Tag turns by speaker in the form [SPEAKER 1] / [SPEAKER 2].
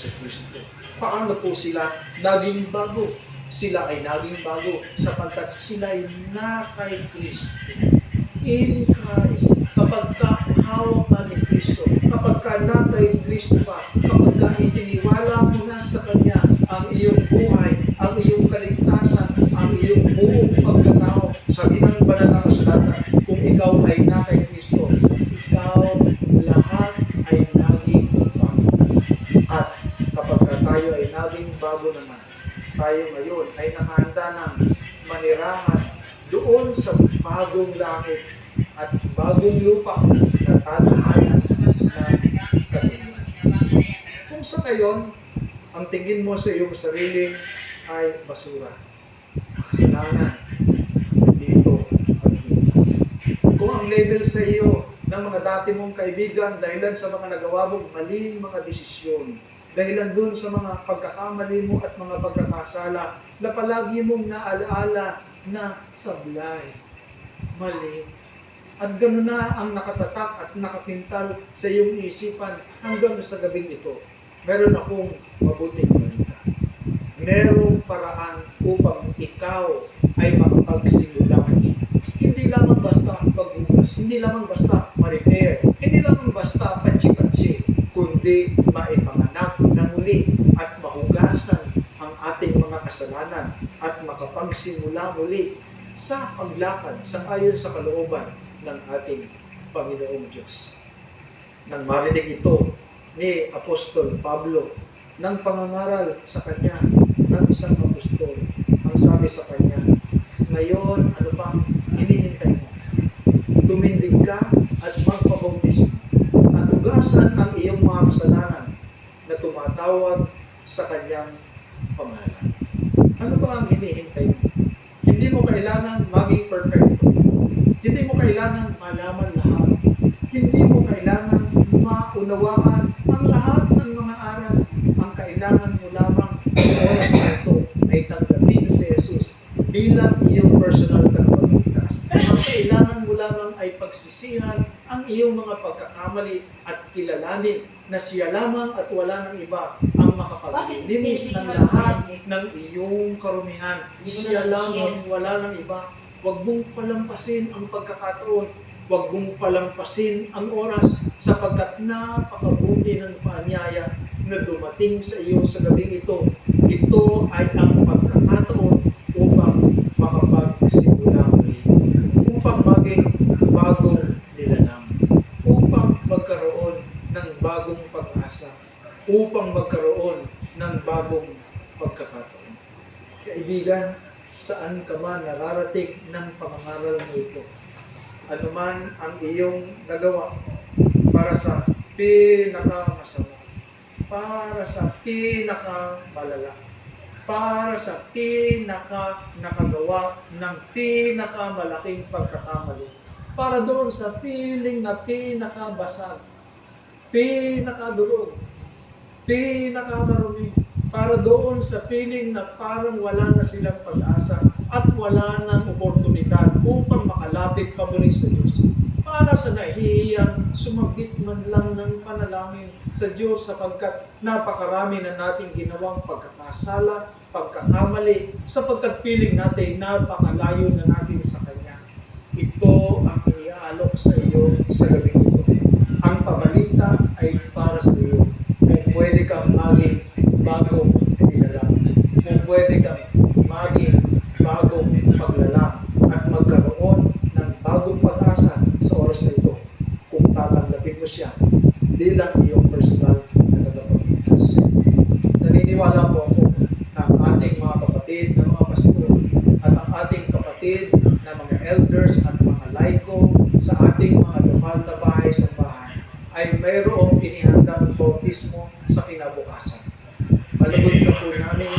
[SPEAKER 1] Hesus Kristo. Paano po sila naging bago? Sila ay naging bago sapagkat sila ay na kay Kristo. In Christ, kapag ka hawak ka ni Kristo, kapag ka na kay Kristo ka, kapag ka itiniwala mo na sa Kanya ang iyong buhay, ang iyong kaligtasan, ang iyong buong pagkatao, sabi ng banal na kasulatan, kung ikaw ay na kay Kristo, ikaw lahat ay naging bago. At kapag ka tayo ay naging bago naman, tayo ngayon ay nakahanda ng manirahan doon sa bagong langit at bagong lupa na tatahanan ng katulad. Kung sa ngayon, ang tingin mo sa iyong sarili ay basura, kasalanan, dito at dito. Kung ang label sa iyo ng mga dati mong kaibigan dahilan sa mga nagawa mong maling mga desisyon, dahilan dun sa mga pagkakamali mo at mga pagkakasala na palagi mong naalaala na sablay, mali. At gano'n na ang nakatatak at nakapintal sa iyong isipan hanggang sa gabing ito. Meron akong mabuting balita. Merong paraan upang ikaw ay makapagsimula muli. Hindi lamang basta paghugas, hindi lamang basta ma-repair, hindi lamang basta patsi-patsi, kundi maipanganak na muli at mahugasan ang ating mga kasalanan at makapagsimula muli sa paglakad sang-ayon sa kalooban ng ating Panginoong Diyos. Nang marinig ito ni Apostol Pablo ng pangangaral sa kanya ng isang apostol, ang sabi sa kanya, ngayon ano pang hinihintay mo? Tumindig ka at magpabautismo at hugasan ang iyong mga kasalanan na tumatawag sa kanyang pangalan. Ano ba ang hinihintay mo? Hindi mo kailangan maging perfecto. Hindi mo kailangan malaman lahat. Hindi mo kailangan maunawaan ang lahat ng mga aral. Ang kailangan mo lamang sa oras na ito ay tanggapin si Jesus bilang iyong personal tagapagligtas. Ang kailangan mo lamang ay pagsisihan ang iyong mga pagkakamali at kilalanin na siya lamang at wala ng iba ang makapaglilinis ng lahat ng iyong karumihan. Siya lamang, wala ng iba. Huwag mong palampasin ang pagkakataon. Huwag mong palampasin ang oras sapagkat napakabuti ng paanyaya na dumating sa iyo sa gabing ito. Ito ay ang pagkakataon upang makapagsimula muli, upang maging bagong nilalang, upang magkaroon ng bagong pag-asa, upang magkaroon ng bagong pagkakataon. Kaibigan, saan ka man nararating ng pangangaral mo ito, ano man ang iyong nagawa para sa pinakamasama, para sa pinakamalala, para sa nakagawa ng pinakamalaking pagkakamali, para doon sa feeling na pinakabasag, pinakadurog, pinakamarumi, para doon sa feeling na parang wala na silang pag-asa at wala nang oportunidad upang makalapit pa muli sa Diyos. Para sa nahihiyang sumagit man lang ng panalangin sa Diyos sapagkat napakarami na nating ginawang pagkakasala, pagkakamali, sapagkat feeling natin napakalayo na natin sa Kanya. Ito ang iniaalok sa iyo sa gabi ito. Ang pabalita ay para sa iyo. Kung pwede kang maging bagong nilalang, kung pwede kang maging bagong paglalang at magkaroon ng bagong pag-asa sa oras na ito, kung tatanggapin mo siya bilang iyong personal na tagapagligtas. Naniniwala po ako na ang ating mga kapatid na mga pastor at ang ating kapatid na mga elders at mga laiko sa ating mga lokal na bahay-sambahan ay mayroong inihandang bautismo sa kinabukasan. Malugod ka po namin